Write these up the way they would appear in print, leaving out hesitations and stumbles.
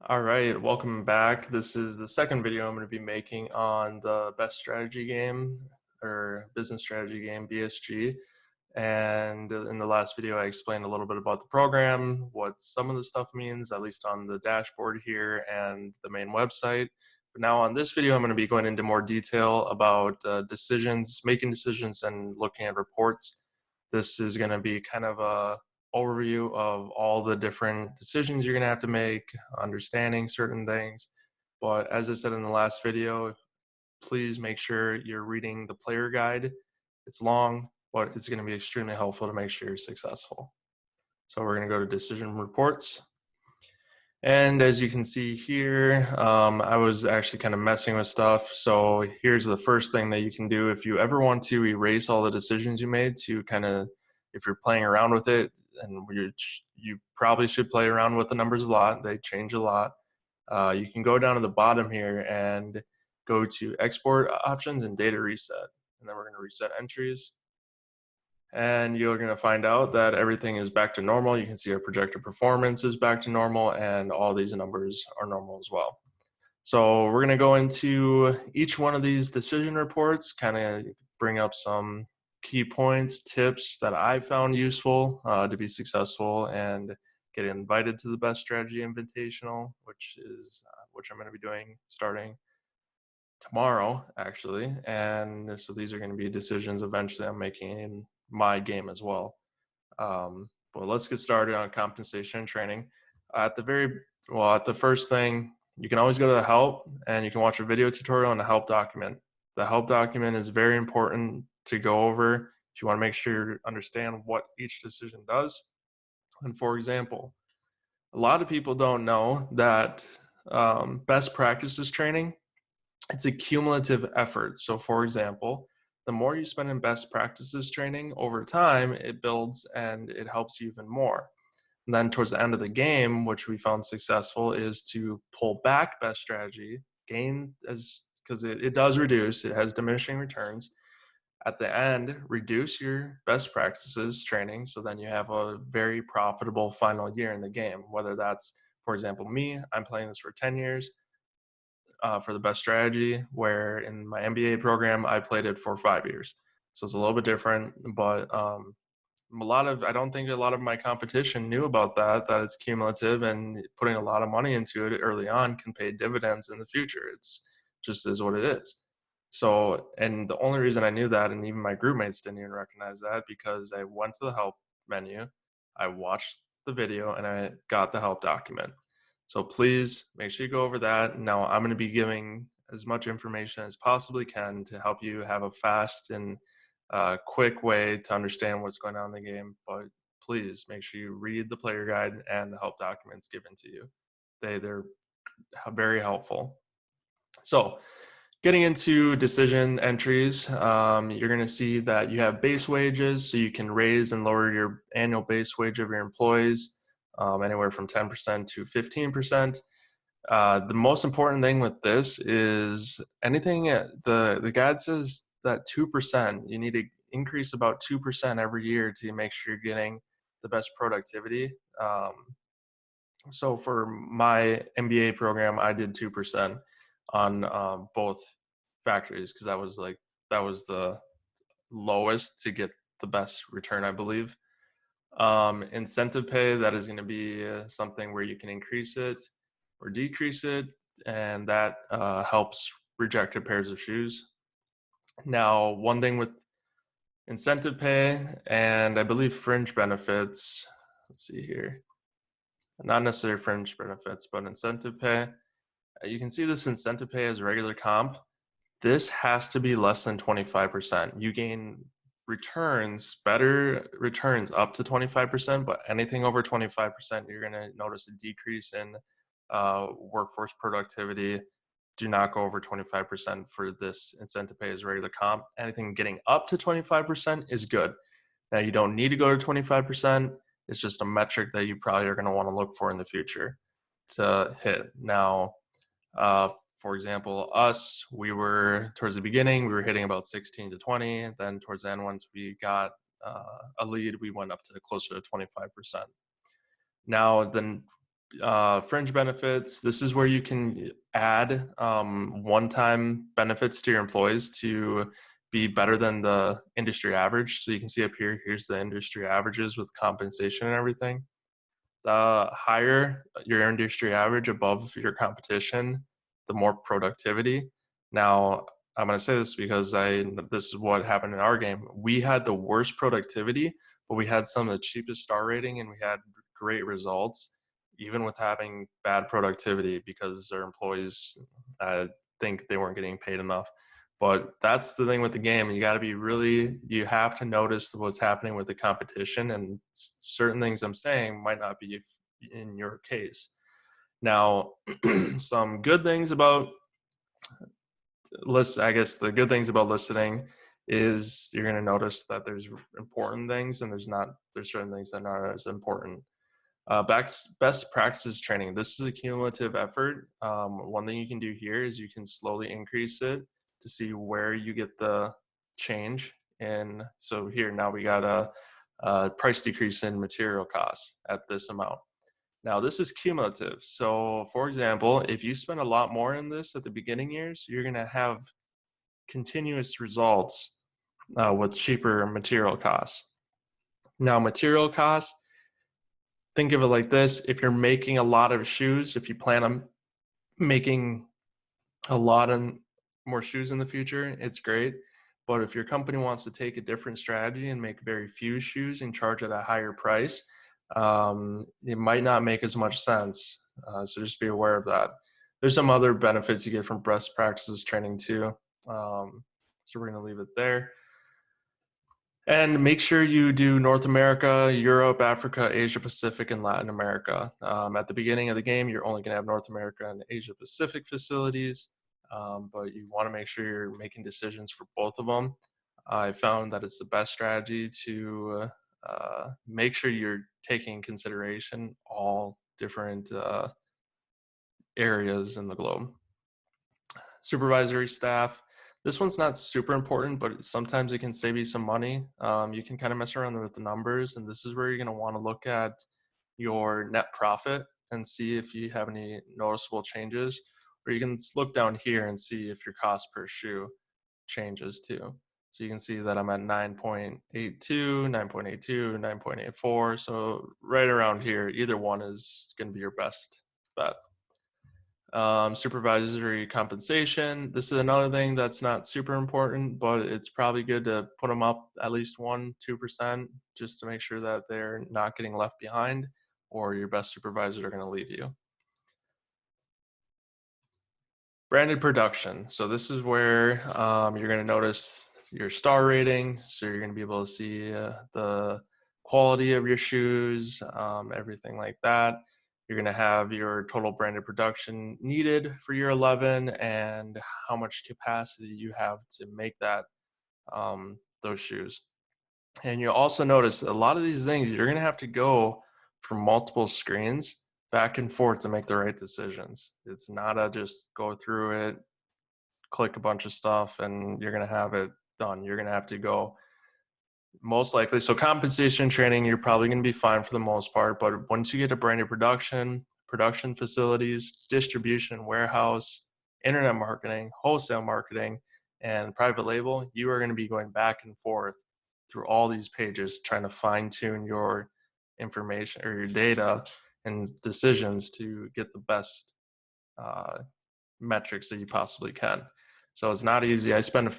All right, welcome back. This is the second video I'm going to be making on the Best-Strategy Game or Business Strategy Game, BSG. And in the last video, I explained a little bit about the program, what some of the stuff means, at least on the dashboard here and the main website. But now on this video, I'm going to be going into more detail about decisions, making decisions, and looking at reports. This is going to be kind of a overview of all the different decisions you're going to have to make, understanding certain things. But as I said in the last video, please make sure you're reading the player guide. It's long, but it's going to be extremely helpful to make sure you're successful. So we're going to go to decision reports. And as you can see here, I was actually kind of messing with stuff. So here's the first thing that you can do if you ever want to erase all the decisions you made to kind of, if you're playing around with it, and you probably should play around with the numbers a lot. They change a lot. You can go down to the bottom here and go to export options and data reset. And then we're going to reset entries. And you're going to find out that everything is back to normal. You can see our projected performance is back to normal, and all these numbers are normal as well. So we're going to go into each one of these decision reports, kind of bring up some key points, tips that I found useful to be successful and get invited to the Best-Strategy Invitational, which I'm going to be doing starting tomorrow, actually. And so these are going to be decisions eventually I'm making in my game as well. But let's get started on compensation and training. At the first thing, you can always go to the help and you can watch a video tutorial on the help document. The help document is very important to go over if you want to make sure you understand what each decision does. And for example, a lot of people don't know that best practices training, it's a cumulative effort. So for example, the more you spend in best practices training over time, it builds and it helps you even more. And then towards the end of the game, which we found successful, is to pull back best strategy, gain as because it does reduce, it has diminishing returns. At the end, reduce your best practices training. So then you have a very profitable final year in the game, whether that's, for example, me, I'm playing this for 10 years for the best strategy, where in my MBA program, I played it for 5 years. So it's a little bit different, but I don't think a lot of my competition knew about that it's cumulative, and putting a lot of money into it early on can pay dividends in the future. It's just is what it is. So, and the only reason I knew that, and even my group mates didn't even recognize that, because I went to the help menu, I watched the video, and I got the help document. So please make sure you go over that. Now I'm going to be giving as much information as possibly can to help you have a fast and quick way to understand what's going on in the game. But please make sure you read the player guide and the help documents given to you. They're very helpful. So getting into decision entries, you're going to see that you have base wages, so you can raise and lower your annual base wage of your employees anywhere from 10% to 15%. The most important thing with this is the guide says that 2%, you need to increase about 2% every year to make sure you're getting the best productivity. So for my MBA program, I did 2% on both factories, because that was the lowest to get the best return, I believe. Incentive pay, that is going to be something where you can increase it or decrease it, and that helps rejected pairs of shoes. Now, one thing with incentive pay and I believe fringe benefits, let's see here, not necessarily fringe benefits, but incentive pay. You can see this incentive pay as regular comp. This has to be less than 25%. You gain better returns up to 25%, but anything over 25%, you're going to notice a decrease in workforce productivity. Do not go over 25% for this incentive pay as regular comp. Anything getting up to 25% is good. Now, you don't need to go to 25%. It's just a metric that you probably are going to want to look for in the future to hit. Now, for example, we were towards the beginning, we were hitting about 16 to 20. Then towards the end, once we got a lead, we went up to closer to 25%. Now, then Fringe benefits. This is where you can add one-time benefits to your employees to be better than the industry average. So you can see up here, here's the industry averages with compensation and everything. The higher your industry average above your competition, the more productivity. Now, I'm going to say this because this is what happened in our game. We had the worst productivity, but we had some of the cheapest star rating, and we had great results, even with having bad productivity because our employees think they weren't getting paid enough. But that's the thing with the game. You have to notice what's happening with the competition, and certain things I'm saying might not be in your case. Now, some good things about I guess the good things about listening is you're going to notice that there's important things and there's certain things that are not as important. Best practices training. This is a cumulative effort. One thing you can do here is you can slowly increase it to see where you get the change. And so here now we got a price decrease in material costs at this amount. Now this is cumulative. So for example, if you spend a lot more in this at the beginning years, you're going to have continuous results with cheaper material costs. Now material costs, think of it like this. If you're making a lot of shoes, if you plan on making a lot of more shoes in the future, it's great. But if your company wants to take a different strategy and make very few shoes and charge at a higher price, it might not make as much sense. So just be aware of that. There's some other benefits you get from best practices training too. So we're going to leave it there. And make sure you do North America, Europe, Africa, Asia Pacific, and Latin America. At the beginning of the game, you're only going to have North America and Asia Pacific facilities, but you want to make sure you're making decisions for both of them. I found that it's the best strategy to make sure you're taking in consideration all different areas in the globe. Supervisory staff. This one's not super important, but sometimes it can save you some money. You can kind of mess around with the numbers, and this is where you're going to want to look at your net profit and see if you have any noticeable changes, or you can look down here and see if your cost per shoe changes too. So you can see that I'm at 9.82, 9.82, 9.84. So right around here, either one is going to be your best bet. Supervisory compensation. This is another thing that's not super important, but it's probably good to put them up at least 1-2% just to make sure that they're not getting left behind, or your best supervisors are going to leave you. Branded production. So this is where you're going to notice your star rating. So you're going to be able to see the quality of your shoes, everything like that. You're going to have your total branded production needed for year 11 and how much capacity you have to make that those shoes. And you'll also notice a lot of these things you're going to have to go from multiple screens back and forth to make the right decisions. It's not a just go through it, click a bunch of stuff, and you're going to have it done. You're going to have to go most likely. So compensation training, you're probably going to be fine for the most part. But once you get to branded production, production facilities, distribution, warehouse, internet marketing, wholesale marketing, and private label, you are going to be going back and forth through all these pages trying to fine tune your information or your data and decisions to get the best metrics that you possibly can. So it's not easy. I spend a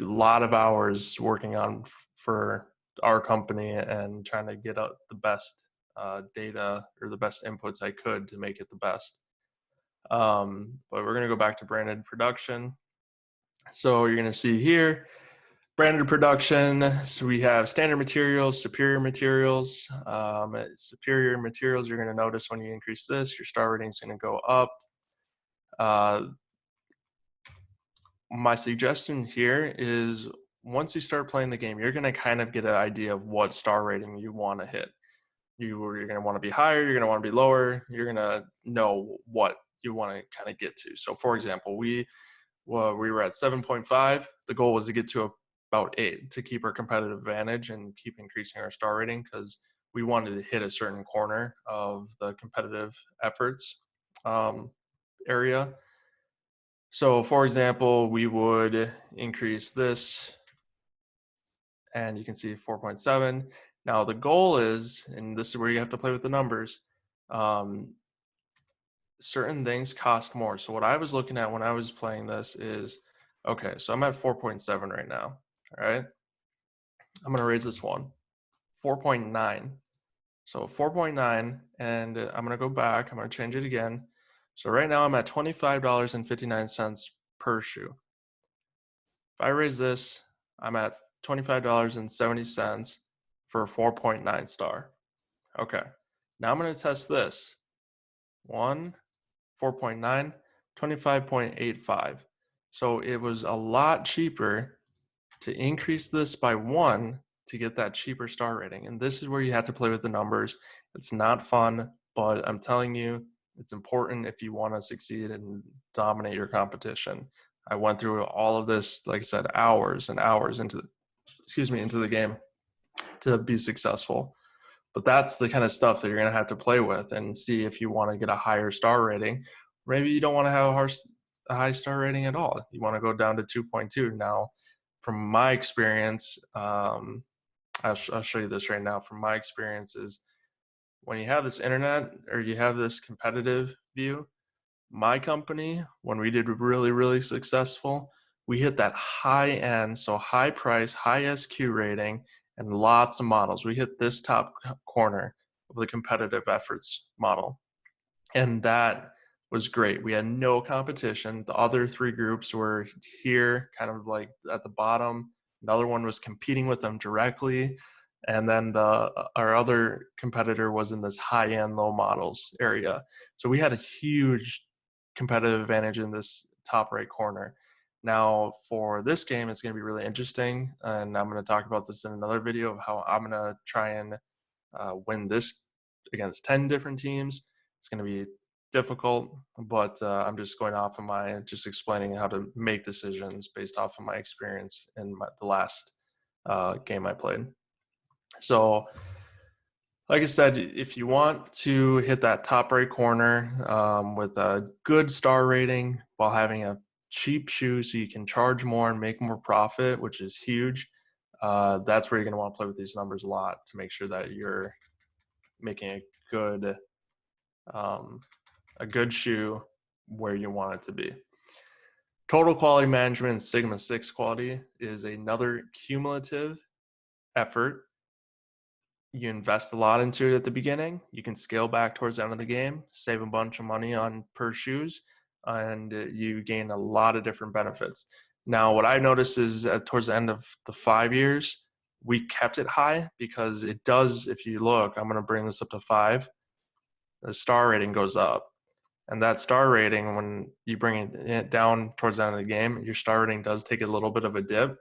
lot of hours working on for our company and trying to get out the best data or the best inputs I could to make it the best. But we're going to go back to branded production. So you're going to see here, branded production. So we have standard materials, superior materials. Superior materials, you're going to notice when you increase this, your star rating is going to go up. My suggestion here is once you start playing the game, you're going to kind of get an idea of what star rating you want to hit. You're going to want to be higher, you're going to want to be lower, you're going to know what you want to kind of get to. So for example, we were at 7.5. The goal was to get to about 8 to keep our competitive advantage and keep increasing our star rating, because we wanted to hit a certain corner of the competitive efforts area. So for example, we would increase this, and you can see 4.7. Now the goal is, and this is where you have to play with the numbers, certain things cost more. So what I was looking at when I was playing this is, okay, so I'm at 4.7 right now, all right? I'm gonna raise this one, 4.9. So 4.9, and I'm gonna go back, I'm gonna change it again. So right now I'm at $25.59 per shoe. If I raise this, I'm at $25.70 for a 4.9 star. Okay, now I'm gonna test this. 4.9, 25.85. So it was a lot cheaper to increase this by 1 to get that cheaper star rating. And this is where you have to play with the numbers. It's not fun, but I'm telling you, it's important if you want to succeed and dominate your competition. I went through all of this, like I said, hours and hours into the game to be successful. But that's the kind of stuff that you're going to have to play with and see if you want to get a higher star rating. Maybe you don't want to have a high star rating at all. You want to go down to 2.2. Now, from my experience, I'll show you this right now. From my experiences, when you have this internet or you have this competitive view, my company, when we did really, really successful, we hit that high end, so high price, high SQ rating, and lots of models. We hit this top corner of the competitive efforts model. And that was great. We had no competition. The other 3 groups were here, kind of like at the bottom. Another one was competing with them directly. And then our other competitor was in this high-end low models area. So we had a huge competitive advantage in this top right corner. Now for this game, it's going to be really interesting. And I'm going to talk about this in another video of how I'm going to try and win this against 10 different teams. It's going to be difficult, but I'm just going off of just explaining how to make decisions based off of my experience in the last game I played. So like I said, if you want to hit that top right corner with a good star rating while having a cheap shoe so you can charge more and make more profit, which is huge, that's where you're going to want to play with these numbers a lot to make sure that you're making a good shoe where you want it to be. Total quality management, Sigma 6 quality, is another cumulative effort. You invest a lot into it at the beginning. You can scale back towards the end of the game, save a bunch of money on per shoes, and you gain a lot of different benefits. Now, what I noticed is towards the end of the 5 years, we kept it high because it does, if you look, I'm going to bring this up to 5, the star rating goes up. And that star rating, when you bring it down towards the end of the game, your star rating does take a little bit of a dip.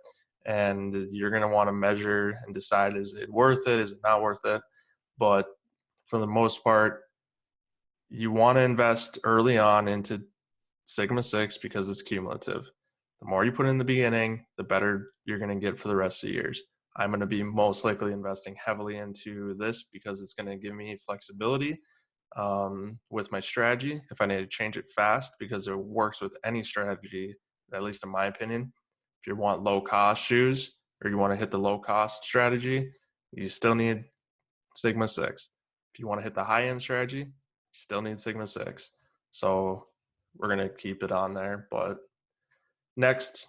And you're going to want to measure and decide, is it worth it? Is it not worth it? But for the most part, you want to invest early on into Sigma 6 because it's cumulative. The more you put in the beginning, the better you're going to get for the rest of the years. I'm going to be most likely investing heavily into this because it's going to give me flexibility with my strategy if I need to change it fast, because it works with any strategy, at least in my opinion. If you want low cost shoes or you want to hit the low cost strategy, you still need Sigma 6. If you want to hit the high end strategy, you still need Sigma 6. So we're going to keep it on there. But next,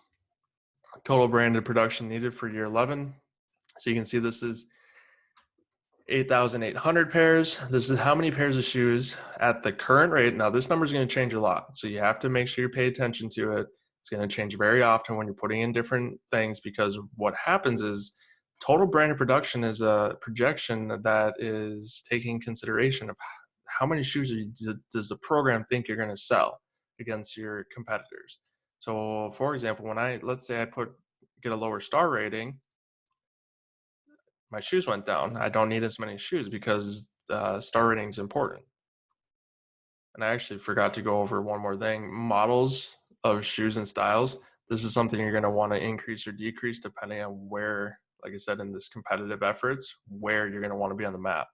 total branded production needed for year 11. So you can see this is 8,800 pairs. This is how many pairs of shoes at the current rate. Now this number is going to change a lot, so you have to make sure you pay attention to it. It's going to change very often when you're putting in different things, because what happens is total branded production is a projection that is taking consideration of how many shoes does the program think you're going to sell against your competitors. So for example, when let's say I get a lower star rating, my shoes went down. I don't need as many shoes because star rating is important. And I actually forgot to go over one more thing. Models of shoes and styles. This is something you're going to want to increase or decrease depending on where like I said, in this competitive efforts, where you're going to want to be on the map.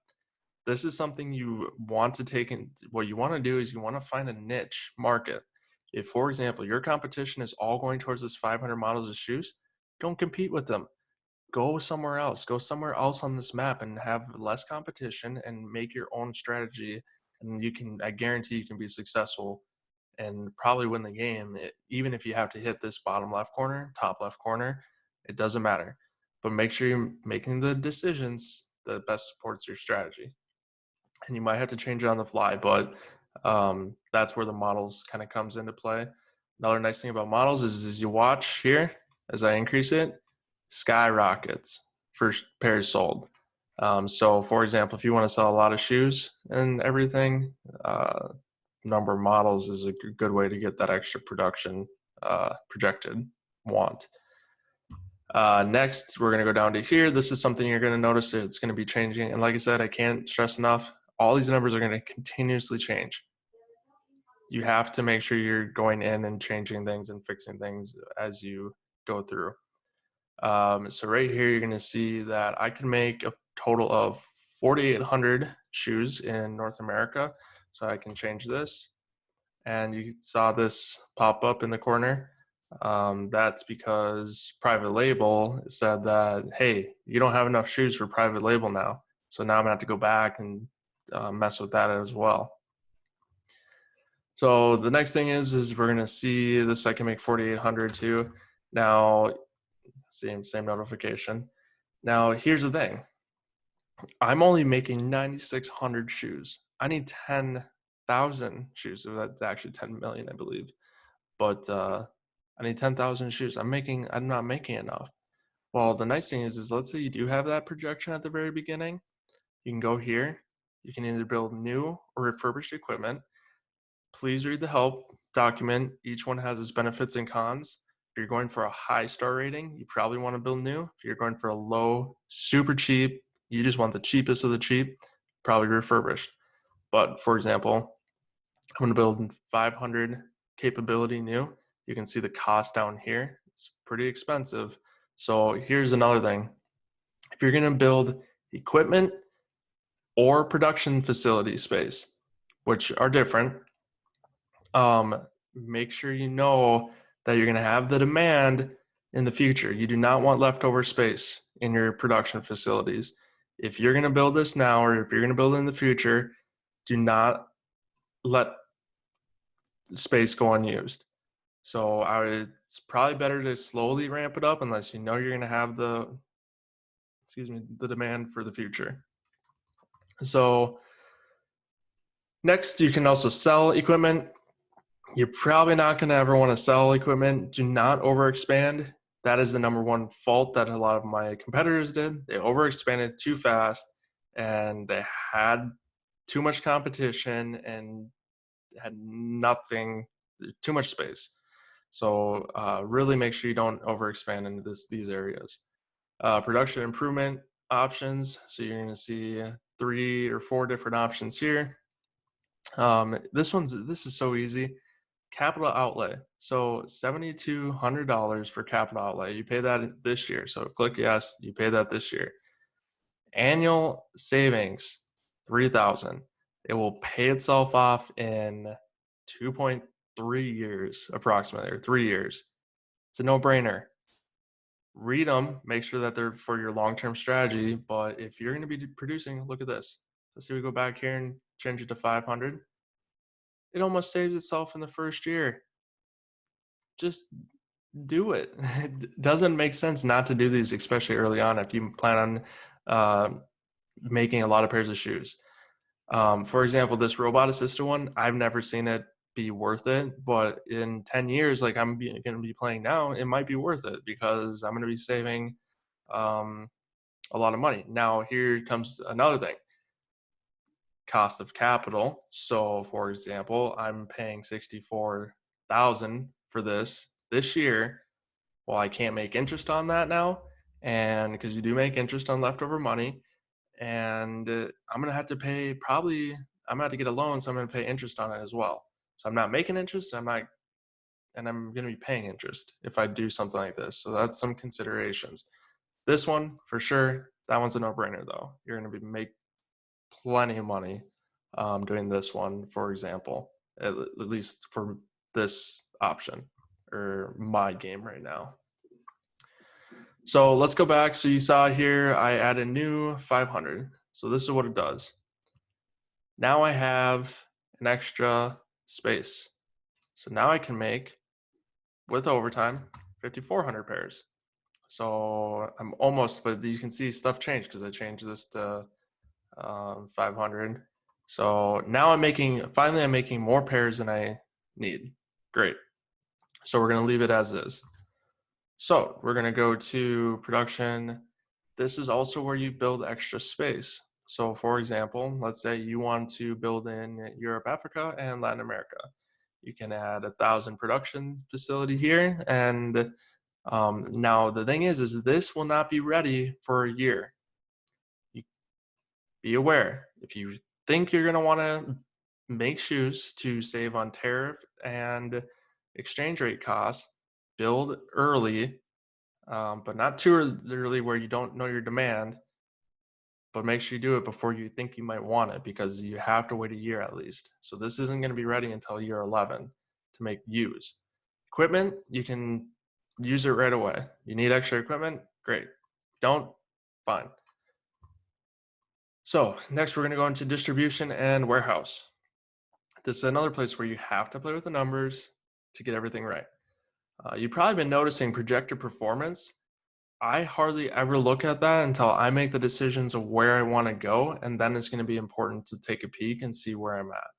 This is something you want to take in. What you want to do is you want to find a niche market. If, for example, your competition is all going towards this 500 models of shoes, don't compete with them. Go somewhere else. Go somewhere else on this map and have less competition and make your own strategy. And I guarantee you can be successful and probably win the game. Even if you have to hit this bottom left corner, top left corner, it doesn't matter. But make sure you're making the decisions that best supports your strategy. And you might have to change it on the fly, but that's where the models kind of comes into play. Another nice thing about models is you watch here, as I increase it, skyrockets first pairs sold. So for example, if you want to sell a lot of shoes and everything, number of models is a good way to get that extra production projected want. Next, we're going to go down to here. This is something you're going to notice it's going to be changing. And like I said, I can't stress enough, all these numbers are going to continuously change. You have to make sure you're going in and changing things and fixing things as you go through. So right here, you're going to see that I can make a total of 4,800 shoes in North America. So I can change this. And you saw this pop up in the corner. That's because private label said that, hey, you don't have enough shoes for private label now. So now I'm gonna have to go back and mess with that as well. So the next thing is we're gonna see this. I can make 4,800 too. Now, same notification. Now here's the thing. I'm only making 9,600 shoes. I need 10,000 shoes. So that's actually 10 million, I believe. But I need 10,000 shoes. I'm not making enough. Well, the nice thing is let's say you do have that projection at the very beginning. You can go here. You can either build new or refurbished equipment. Please read the help document. Each one has its benefits and cons. If you're going for a high star rating, you probably want to build new. If you're going for a low, super cheap, you just want the cheapest of the cheap, probably refurbished. But for example, I'm going to build 500 capability new. You can see the cost down here. It's pretty expensive. So here's another thing. If you're going to build equipment or production facility space, which are different, make sure you know that you're going to have the demand in the future. You do not want leftover space in your production facilities. If you're going to build this now, or if you're going to build it in the future, do not let space go unused. So it's probably better to slowly ramp it up unless you know you're going to have the demand for the future. So next, you can also sell equipment. You're probably not going to ever want to sell equipment. Do not overexpand. That is the number one fault that a lot of my competitors did. They overexpanded too fast and they had too much competition and had too much space. So really make sure you don't overexpand into these areas. Production improvement options. So you're going to see 3 or 4 different options here. This is so easy. Capital outlay. So $7,200 for capital outlay. You pay that this year. So click yes, you pay that this year. Annual savings, $3,000. It will pay itself off in 2.3 years approximately, or 3 years. It's a no-brainer. Read them, make sure that they're for your long-term strategy. But if you're going to be producing, look at this. Let's see, we go back here and change it to 500. It almost saves itself in the first year. Just do it. It doesn't make sense not to do these, especially early on if you plan on making a lot of pairs of shoes. For example, this robot assisted one, I've never seen it be worth it, but in 10 years, like I'm going to be playing now, it might be worth it because I'm going to be saving a lot of money. Now, here comes another thing. Cost of capital. So for example, I'm paying 64,000 for this year. Well, I can't make interest on that now, and because you do make interest on leftover money, and I'm gonna have to pay I'm gonna have to get a loan, so I'm gonna pay interest on it as well. So I'm not making interest, and I'm gonna be paying interest if I do something like this. So that's some considerations. This one, for sure, that one's a no-brainer though. You're gonna make plenty of money doing this one, for example, at least for this option, or my game right now. So let's go back. So you saw here, I add a new 500. So this is what it does. Now I have an extra space. So now I can make, with overtime, 5,400 pairs. So I'm almost, but you can see stuff changed because I changed this to 500. So now finally I'm making more pairs than I need. Great. So we're gonna leave it as is. So we're gonna go to production. This is also where you build extra space. So for example, let's say you want to build in Europe, Africa, and Latin America. You can add 1,000 production facility here. And now the thing is this will not be ready for a year. Be aware, if you think you're gonna wanna make shoes to save on tariff and exchange rate costs, build early, but not too early where you don't know your demand, but make sure you do it before you think you might want it, because you have to wait a year at least. So this isn't gonna be ready until year 11 to make use. Equipment, you can use it right away. You need extra equipment, great. Don't, fine. So next we're gonna go into distribution and warehouse. This is another place where you have to play with the numbers to get everything right. You've probably been noticing projected performance. I hardly ever look at that until I make the decisions of where I want to go, and then it's going to be important to take a peek and see where I'm at.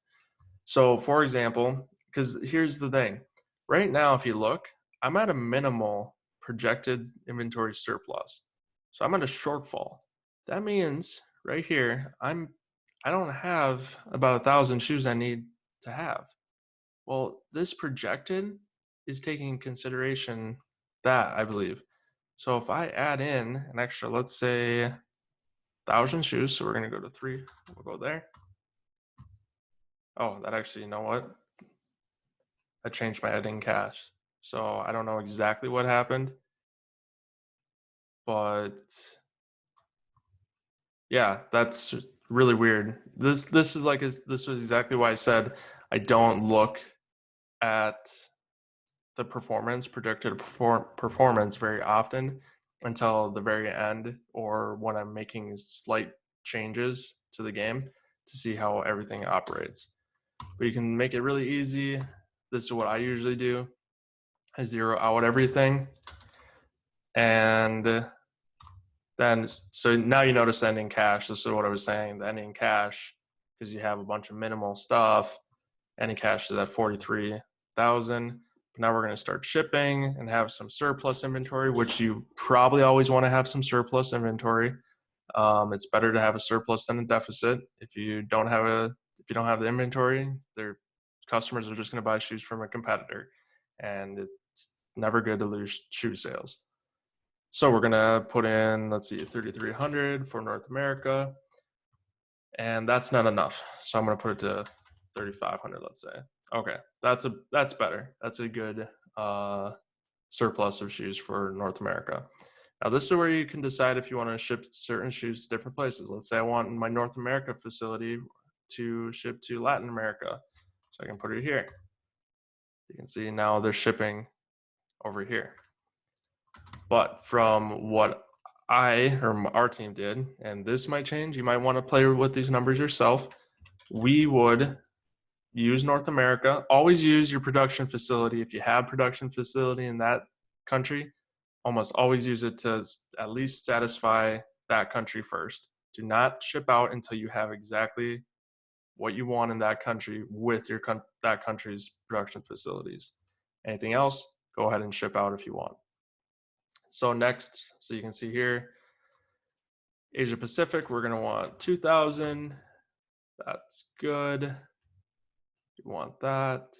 So for example, because here's the thing, right now if you look, I'm at a minimal projected inventory surplus. So I'm at a shortfall. That means right here, I don't have about 1,000 shoes I need to have. Well, this projected is taking in consideration that, I believe. So if I add in an extra, let's say 1,000 shoes, so we're gonna go to 3, we'll go there. Oh, that actually, you know what? I changed my editing cache. So I don't know exactly what happened, but yeah, that's really weird. This was exactly why I said I don't look at the projected performance very often until the very end, or when I'm making slight changes to the game to see how everything operates. But you can make it really easy. This is what I usually do. I zero out everything. And then, so now you notice the ending cache. This is what I was saying, the ending cache, because you have a bunch of minimal stuff. Ending cache is at 43,000. Now we're going to start shipping and have some surplus inventory, which you probably always want to have some surplus inventory. It's better to have a surplus than a deficit. If you don't have the inventory, their customers are just going to buy shoes from a competitor, and it's never good to lose shoe sales. So we're going to put in, let's see, 3,300 for North America, and that's not enough. So I'm going to put it to 3,500, let's say. Okay, that's better. That's a good surplus of shoes for North America. Now this is where you can decide if you want to ship certain shoes to different places. Let's say I want my North America facility to ship to Latin America. So I can put it here. You can see now they're shipping over here. But from what our team did, and this might change, you might want to play with these numbers yourself. We would use North America. Always use your production facility. If you have production facility in that country, almost always use it to at least satisfy that country first. Do not ship out until you have exactly what you want in that country with that country's production facilities. Anything else, go ahead and ship out if you want. So next, so you can see here, Asia Pacific, we're gonna want 2,000. That's good. You want that.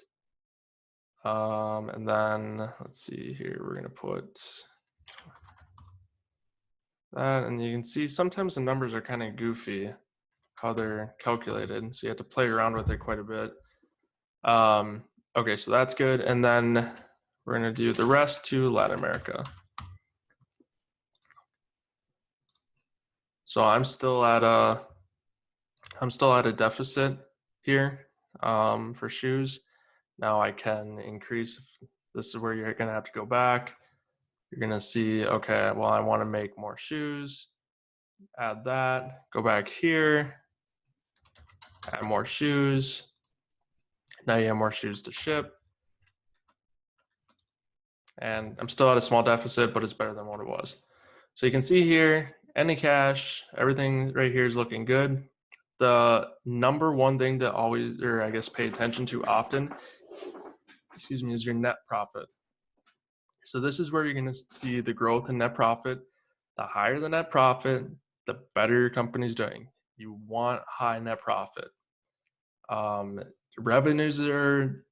And then let's see here, we're gonna put that, and you can see sometimes the numbers are kind of goofy how they're calculated, so you have to play around with it quite a bit. Okay, so that's good, and then we're gonna do the rest to Latin America. So I'm still at a deficit here for shoes. Now I can increase. This is where you're gonna have to go back. You're gonna see, okay, well, I want to make more shoes. Add that. Go back here. Add more shoes. Now you have more shoes to ship. And I'm still at a small deficit, but it's better than what it was. So you can see here, any cash, everything right here is looking good. The number one thing to always, or I guess pay attention to often, excuse me, is your net profit. So this is where you're going to see the growth in net profit. The higher the net profit, the better your company's doing. You want high net profit. Revenues are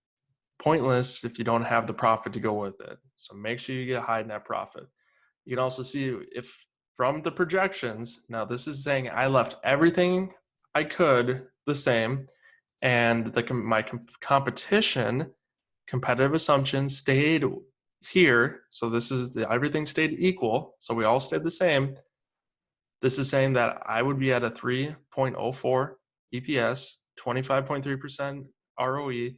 pointless if you don't have the profit to go with it. So make sure you get high net profit. You can also see if from the projections, now this is saying I left everything I could the same, and my competition, competitive assumptions stayed here. So this is everything stayed equal. So we all stayed the same. This is saying that I would be at a 3.04 EPS, 25.3% ROE,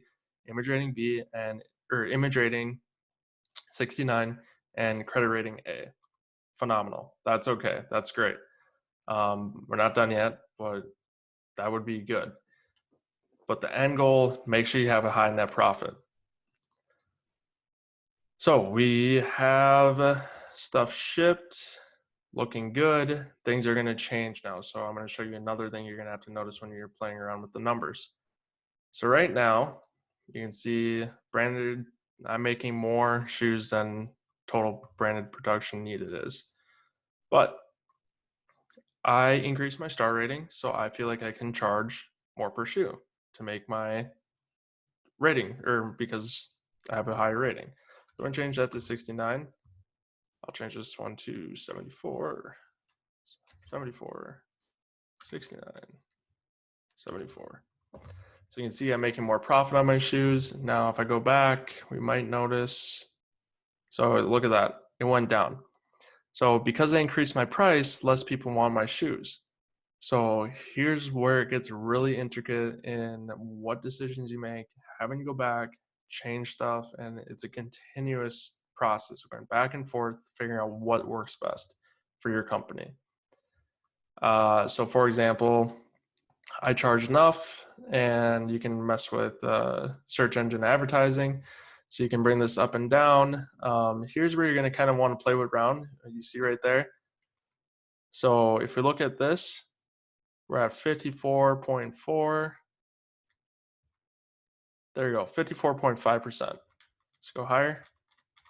image rating B, or image rating 69, and credit rating A. Phenomenal. That's okay. That's great. We're not done yet, but that would be good. But the end goal, make sure you have a high net profit. So we have stuff shipped, looking good. Things are going to change now. So I'm going to show you another thing you're going to have to notice when you're playing around with the numbers. So right now, you can see branded, I'm making more shoes than total branded production needed is. But I increased my star rating, so I feel like I can charge more per shoe to make my rating, or because I have a higher rating. So I'm going to change that to 69. I'll change this one to 74, 74, 69, 74. So you can see I'm making more profit on my shoes. Now, if I go back, we might notice, so look at that, it went down. So because I increased my price, less people want my shoes. So here's where it gets really intricate in what decisions you make, having to go back, change stuff, and it's a continuous process. We're going back and forth, figuring out what works best for your company. So for example, I charge enough, and you can mess with search engine advertising. So you can bring this up and down. Here's where you're going to kind of want to play with around. You see right there. So if we look at this, we're at 54.4. There you go, 54.5%. Let's go higher.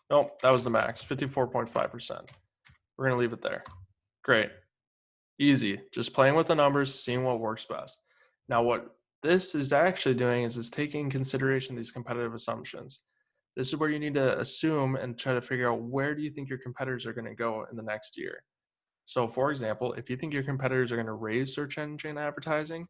Nope, that was the max, 54.5%. We're going to leave it there. Great. Easy. Just playing with the numbers, seeing what works best. Now, what this is actually doing is it's taking into consideration these competitive assumptions. This is where you need to assume and try to figure out where do you think your competitors are going to go in the next year. So for example, if you think your competitors are going to raise search engine advertising,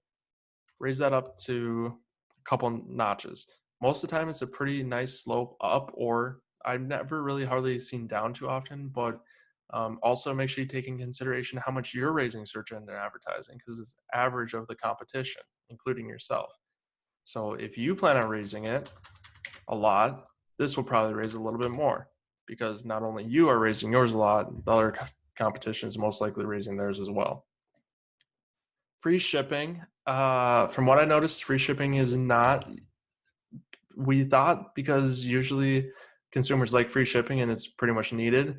raise that up to a couple notches. Most of the time, it's a pretty nice slope up, or I've never really hardly seen down too often, but also make sure you take in consideration how much you're raising search engine advertising, because it's average of the competition, including yourself. So if you plan on raising it a lot, this will probably raise a little bit more, because not only you are raising yours a lot, the other competition is most likely raising theirs as well. Free shipping. From what I noticed, free shipping is not, we thought, because usually consumers like free shipping and it's pretty much needed.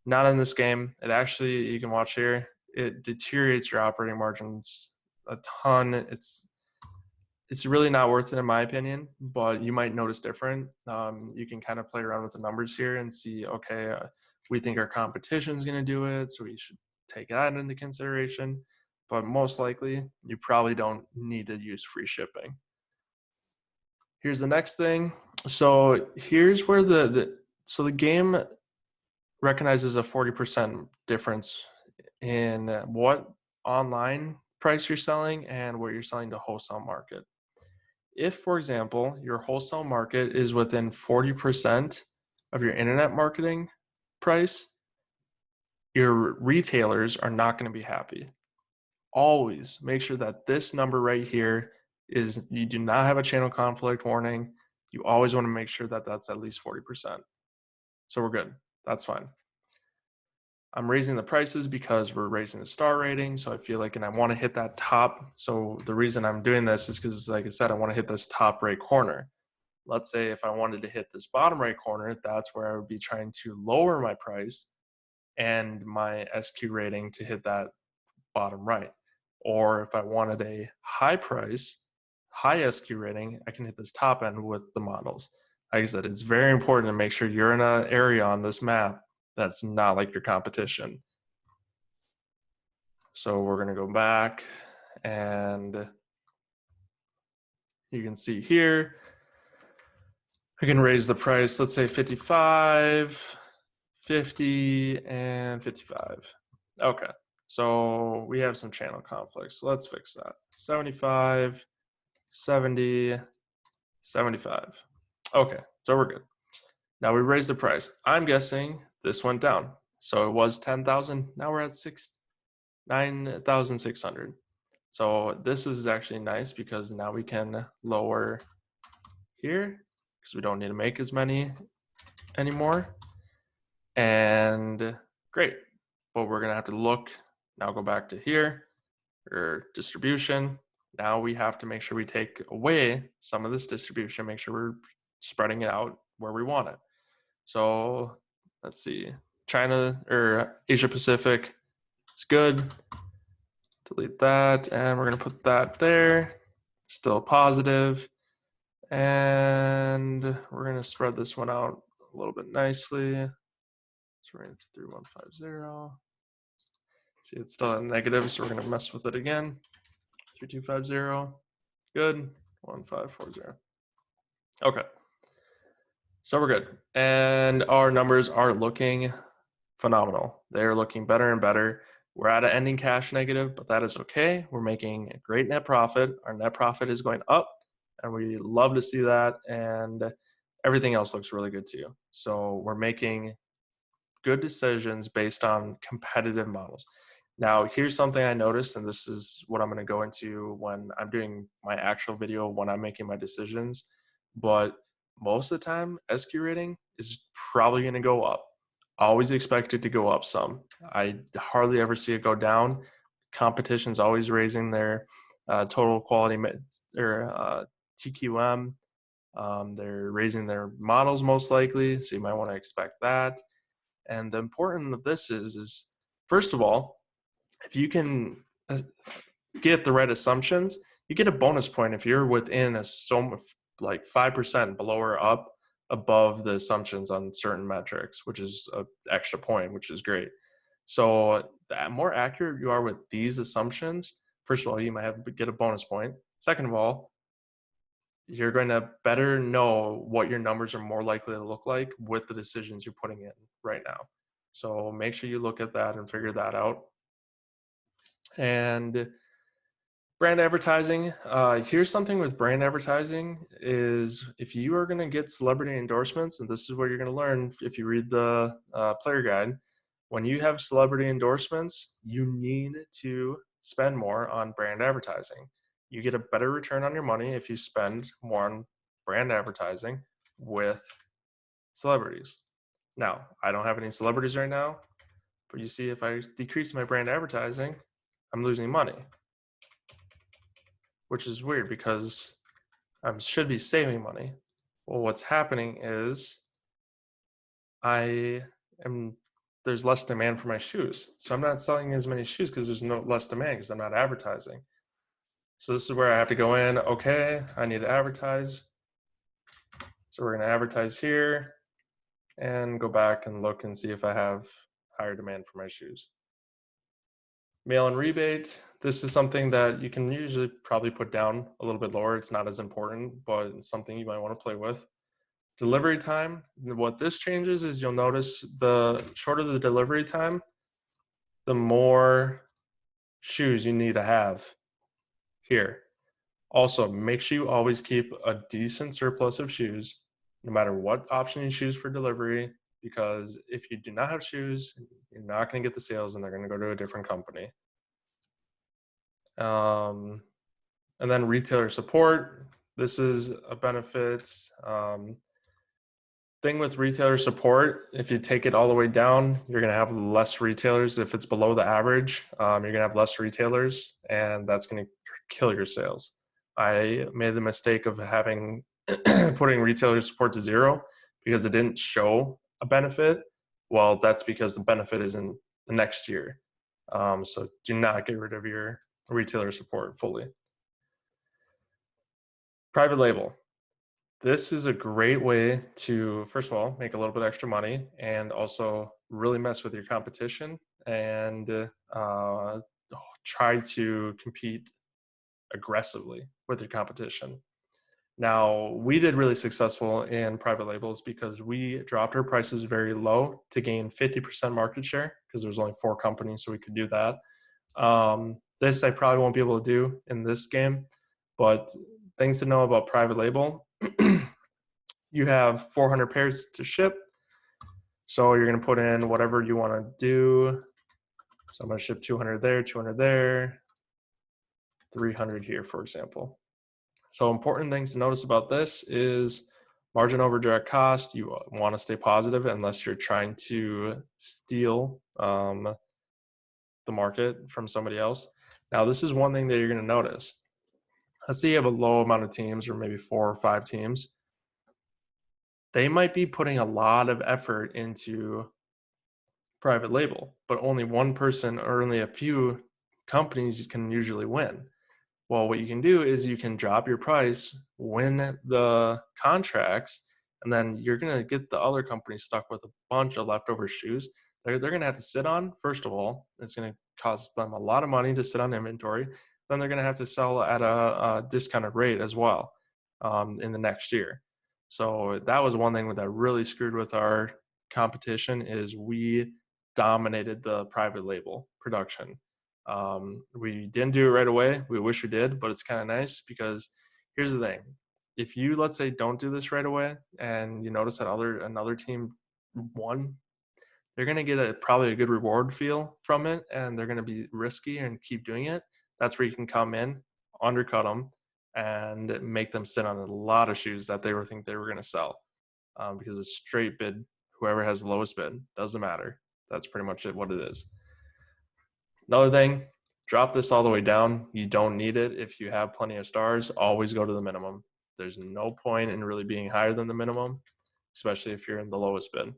Not in this game. It actually, you can watch here, it deteriorates your operating margins a ton. It's really not worth it in my opinion, but you might notice different. You can kind of play around with the numbers here and see, okay, we think our competition is going to do it, so we should take that into consideration. But most likely, you probably don't need to use free shipping. Here's the next thing. So here's where the game recognizes a 40% difference in what online price you're selling and what you're selling to wholesale market. If, for example, your wholesale market is within 40% of your internet marketing price, your retailers are not going to be happy. always make sure that this number right here is, you do not have a channel conflict warning. You always want to make sure that that's at least 40%. So we're good. That's fine. I'm raising the prices because we're raising the star rating. So I feel like, and I want to hit that top. So the reason I'm doing this is because, like I said, I want to hit this top right corner. Let's say if I wanted to hit this bottom right corner, that's where I would be trying to lower my price and my SQ rating to hit that bottom right. Or if I wanted a high price, high SQ rating, I can hit this top end with the models. Like I said, it's very important to make sure you're in an area on this map that's not like your competition. So we're going to go back, and you can see here, I can raise the price, let's say 55, 50, and 55. Okay, so we have some channel conflicts. So let's fix that. 75, 70, 75. Okay, so we're good. Now we raised the price. I'm guessing this went down. So it was 10,000. Now we're at 9,600. So this is actually nice because now we can lower here because we don't need to make as many anymore. And great. But we're going to have to look, now go back to here, or distribution. Now we have to make sure we take away some of this distribution, make sure we're spreading it out where we want it. So let's see, China or Asia Pacific is good. Delete that, and we're gonna put that there, still positive. And we're gonna spread this one out a little bit nicely. So we're gonna 3150. See, it's still at negative, so we're gonna mess with it again. 3250, good, 1540. Okay, so we're good. And our numbers are looking phenomenal. They're looking better and better. We're at an ending cash negative, but that is okay. We're making a great net profit. Our net profit is going up, and we love to see that. And everything else looks really good too. So we're making good decisions based on competitive models. Now, here's something I noticed, and this is what I'm going to go into when I'm doing my actual video, when I'm making my decisions. But most of the time, SQ rating is probably going to go up. I always expect it to go up some. I hardly ever see it go down. Competition's always raising their total quality or TQM. They're raising their models most likely, so you might want to expect that. And the important of this is first of all, if you can get the right assumptions, you get a bonus point if you're within like 5% below or up above the assumptions on certain metrics, which is an extra point, which is great. So the more accurate you are with these assumptions, first of all, you might get a bonus point. Second of all, you're going to better know what your numbers are more likely to look like with the decisions you're putting in right now. So make sure you look at that and figure that out. And brand advertising, here's something with brand advertising is if you are going to get celebrity endorsements, and this is what you're going to learn if you read the player guide, when you have celebrity endorsements, you need to spend more on brand advertising. You get a better return on your money if you spend more on brand advertising with celebrities. Now, I don't have any celebrities right now, but you see if I decrease my brand advertising, I'm losing money, which is weird because I should be saving money. Well, what's happening is there's less demand for my shoes. So I'm not selling as many shoes because there's less demand because I'm not advertising. So this is where I have to go in. Okay, I need to advertise. So we're going to advertise here and go back and look and see if I have higher demand for my shoes. Mail and rebate. This is something that you can usually probably put down a little bit lower. It's not as important, but it's something you might want to play with. Delivery time. What this changes is you'll notice the shorter the delivery time, the more shoes you need to have here. Also, make sure you always keep a decent surplus of shoes, no matter what option you choose for delivery, because if you do not have shoes, you're not going to get the sales and they're going to go to a different company. And then retailer support. This is a benefit. Thing with retailer support, if you take it all the way down, you're going to have less retailers. If it's below the average, you're going to have less retailers, and that's going to kill your sales. I made the mistake of having putting retailer support to 0 because it didn't show a benefit. Well, that's because the benefit is in the next year. So do not get rid of your retailer support fully. Private label. This is a great way to, first of all, make a little bit extra money and also really mess with your competition and try to compete aggressively with your competition. Now, we did really successful in private labels because we dropped our prices very low to gain 50% market share because there's only 4 companies, so we could do that. This I probably won't be able to do in this game, but things to know about private label. You have 400 pairs to ship. So you're going to put in whatever you want to do. So I'm going to ship 200 there, 200 there, 300 here, for example. So important things to notice about this is margin over direct cost. You want to stay positive unless you're trying to steal the market from somebody else. Now, this is one thing that you're going to notice. Let's say you have a low amount of teams or maybe 4 or 5 teams. They might be putting a lot of effort into private label, but only one person or only a few companies can usually win. Well, what you can do is you can drop your price, win the contracts, and then you're going to get the other company stuck with a bunch of leftover shoes they're going to have to sit on. First of all, it's going to cost them a lot of money to sit on inventory. Then they're going to have to sell at a discounted rate as well in the next year. So that was one thing that really screwed with our competition is we dominated the private label production. We didn't do it right away. We wish we did, but it's kind of nice because here's the thing. If you, let's say, don't do this right away and you notice that another team won, they're going to get probably a good reward feel from it, and they're going to be risky and keep doing it. That's where you can come in, undercut them, and make them sit on a lot of shoes that they think they were going to sell because it's straight bid. Whoever has the lowest bid, doesn't matter. That's pretty much what it is. Another thing, drop this all the way down. You don't need it. If you have plenty of stars, always go to the minimum. There's no point in really being higher than the minimum, especially if you're in the lowest bid.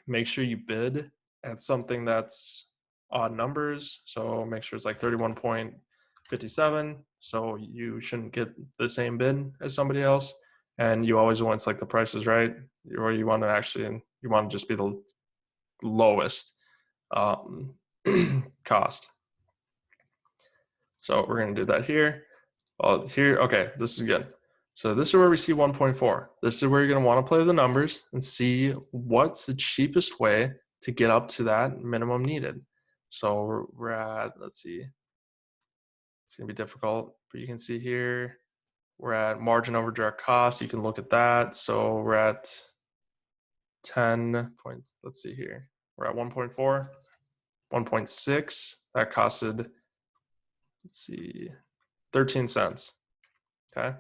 Make sure you bid at something that's odd numbers. So make sure it's like 31.57. So you shouldn't get the same bid as somebody else. And you always want, it's like the price is right, or you want to just be the lowest cost. So we're going to do that here. Okay, this is good. So this is where we see 1.4. This is where you're going to want to play with the numbers and see what's the cheapest way to get up to that minimum needed. So we're at, let's see, it's going to be difficult, but you can see here, we're at margin over direct cost. You can look at that. So we're at 10 points. Let's see here. We're at 1.4, 1.6. That costed, let's see, 13 cents. Okay.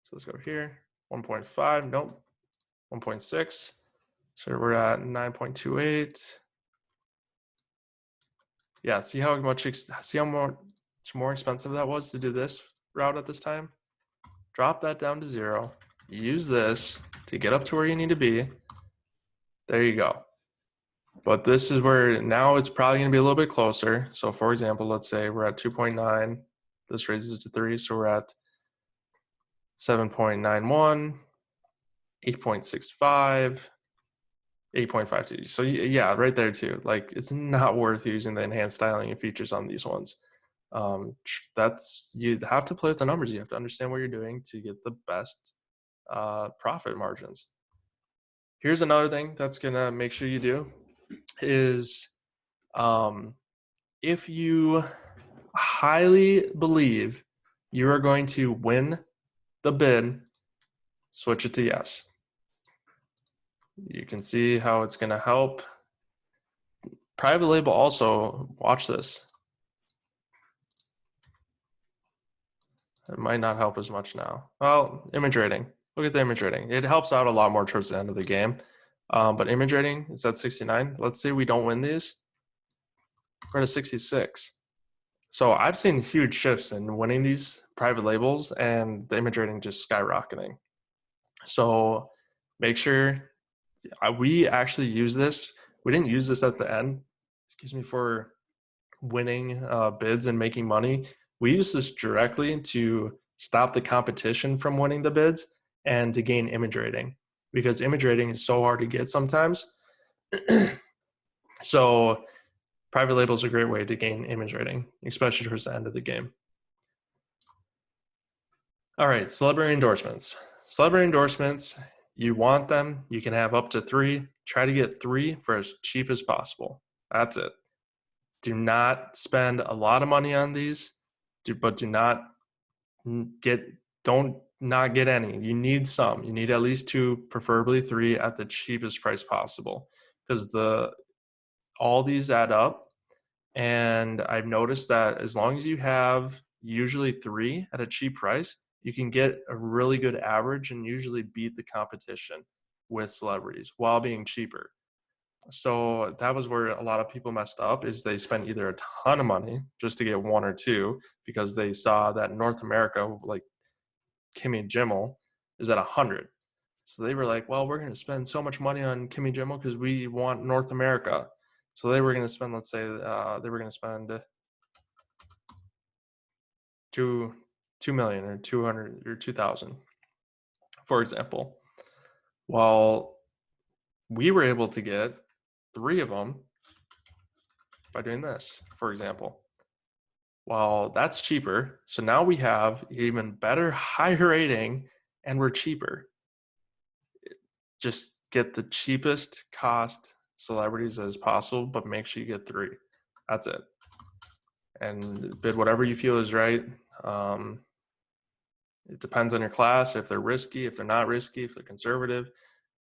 So let's go here. 1.5. Nope. 1.6. So we're at 9.28. Yeah. See how much more expensive that was to do this route at this time? Drop that down to 0. Use this to get up to where you need to be. There you go. But this is where now it's probably going to be a little bit closer. So for example, let's say we're at 2.9. This raises it to 3. So we're at 7.91, 8.65, 8.52. So yeah, right there too. Like it's not worth using the enhanced styling and features on these ones. You have to play with the numbers. You have to understand what you're doing to get the best profit margins. Here's another thing that's gonna make sure you do is if you highly believe you are going to win the bid, switch it to yes. You can see how it's going to help. Private label also, watch this. It might not help as much now. Well, image rating. Look at the image rating. It helps out a lot more towards the end of the game. But image rating is at 69. Let's say we don't win these. We're at a 66. So I've seen huge shifts in winning these private labels and the image rating just skyrocketing. So make sure we actually use this. We didn't use this at the end, excuse me, for winning bids and making money. We use this directly to stop the competition from winning the bids and to gain image rating, because image rating is so hard to get sometimes. So private label is a great way to gain image rating, especially towards the end of the game. All right, celebrity endorsements. Celebrity endorsements, you want them, you can have up to 3. Try to get 3 for as cheap as possible. That's it. Do not spend a lot of money on these, but do not get any. You need some. You need at least 2, preferably 3 at the cheapest price possible, because all these add up. And I've noticed that as long as you have usually 3 at a cheap price, you can get a really good average and usually beat the competition with celebrities while being cheaper. So that was where a lot of people messed up, is they spent either a ton of money just to get 1 or 2 because they saw that North America, like Kimmy Jimmel, is at 100. So they were like, well, we're going to spend so much money on Kimmy Jimmel because we want North America. So they were going to spend, let's say, they were going to spend $2 million or 200 or 2,000, for example. Well, we were able to get 3 of them by doing this, for example. Well, that's cheaper. So now we have even better, higher rating, and we're cheaper. Just get the cheapest cost celebrities as possible, but make sure you get 3. That's it. And bid whatever you feel is right. It depends on your class, if they're risky, if they're not risky, if they're conservative.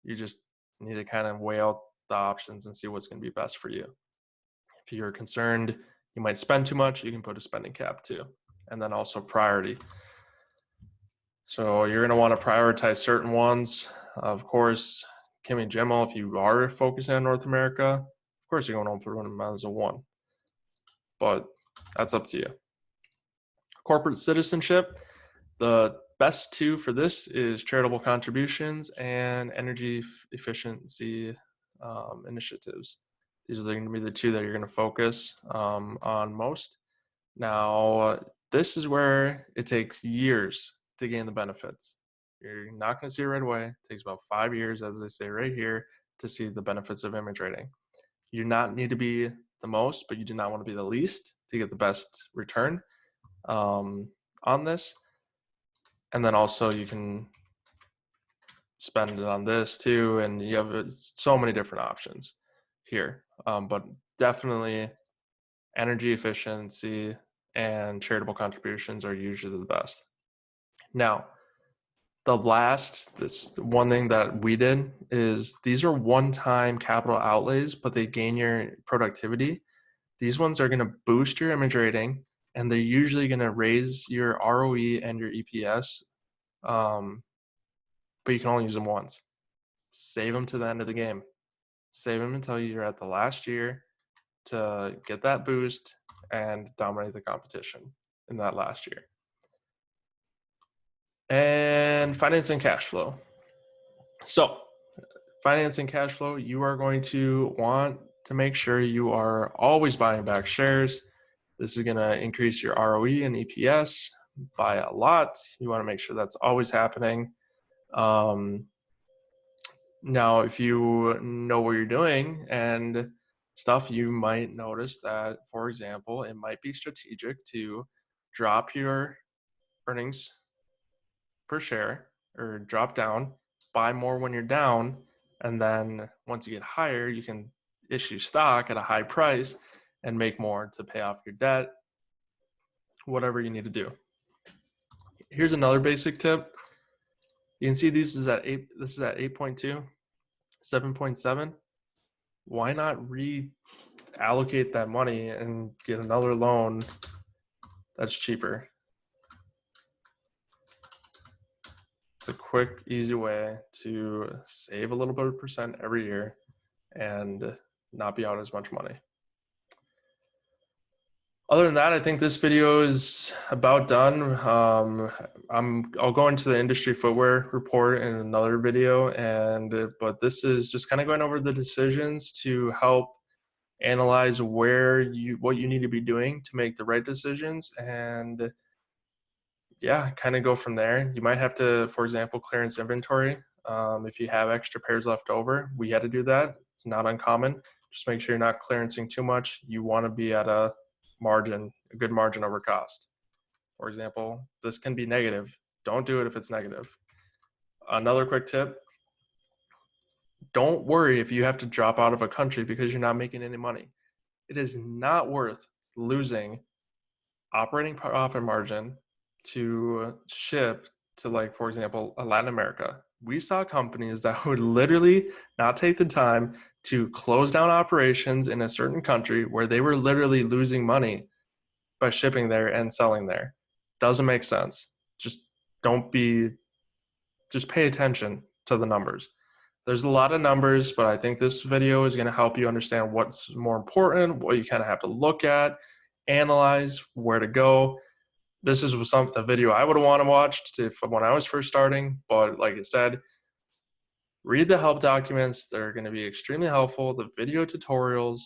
You just need to kind of weigh out the options and see what's going to be best for you. If you're concerned you might spend too much, you can put a spending cap too. And then also priority. So you're going to want to prioritize certain ones. Of course, Kimmy Jimmel, if you are focusing on North America, of course you're going to put them as a 1. But that's up to you. Corporate citizenship. The best 2 for this is charitable contributions and energy efficiency initiatives. These are going to be the 2 that you're going to focus on most. Now, this is where it takes years to gain the benefits. You're not going to see it right away. It takes about 5 years, as I say right here, to see the benefits of image rating. You do not need to be the most, but you do not want to be the least to get the best return on this. And then also you can spend it on this too, and you have so many different options here. But definitely energy efficiency and charitable contributions are usually the best. Now, this one thing that we did is these are one-time capital outlays, but they gain your productivity. These ones are going to boost your image rating, and they're usually going to raise your ROE and your EPS, but you can only use them once. Save them to the end of the game. Save them until you're at the last year to get that boost and dominate the competition in that last year. And financing cash flow. So financing cash flow, you are going to want to make sure you are always buying back shares. This is going to increase your ROE and EPS by a lot. You want to make sure that's always happening. Now, if you know what you're doing and stuff, you might notice that, for example, it might be strategic to drop your earnings per share or drop down, buy more when you're down, and then once you get higher, you can issue stock at a high price and make more to pay off your debt, whatever you need to do. Here's another basic tip. You can see this is at 8.2, 7.7. Why not reallocate that money and get another loan that's cheaper? It's a quick, easy way to save a little bit of percent every year and not be out as much money. Other than that, I think this video is about done. I'll go into the industry footwear report in another video, but this is just kind of going over the decisions to help analyze what you need to be doing to make the right decisions, and yeah, kind of go from there. You might have to, for example, clearance inventory. If you have extra pairs left over, we had to do that. It's not uncommon. Just make sure you're not clearancing too much. You want to be at a good margin over cost. For example, this can be negative. Don't do it if it's negative. Another quick tip, don't worry if you have to drop out of a country because you're not making any money. It is not worth losing operating profit margin to ship to, like, for example, Latin America. We saw companies that would literally not take the time to close down operations in a certain country where they were literally losing money by shipping there and selling there. Doesn't make sense. Just pay attention to the numbers. There's a lot of numbers, but I think this video is going to help you understand what's more important, what you kind of have to look at, analyze, where to go. This is the video I would have wanted to watch when I was first starting, but like I said, read the help documents. They're going to be extremely helpful, the video tutorials,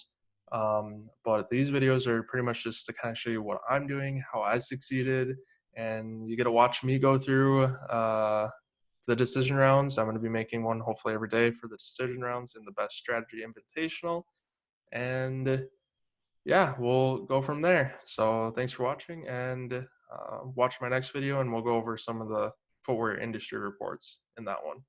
but these videos are pretty much just to kind of show you what I'm doing, how I succeeded, and you get to watch me go through the decision rounds. I'm going to be making one hopefully every day for the decision rounds in the Best-Strategy Invitational, and yeah, we'll go from there. So thanks for watching, and watch my next video, and we'll go over some of the footwear industry reports in that one.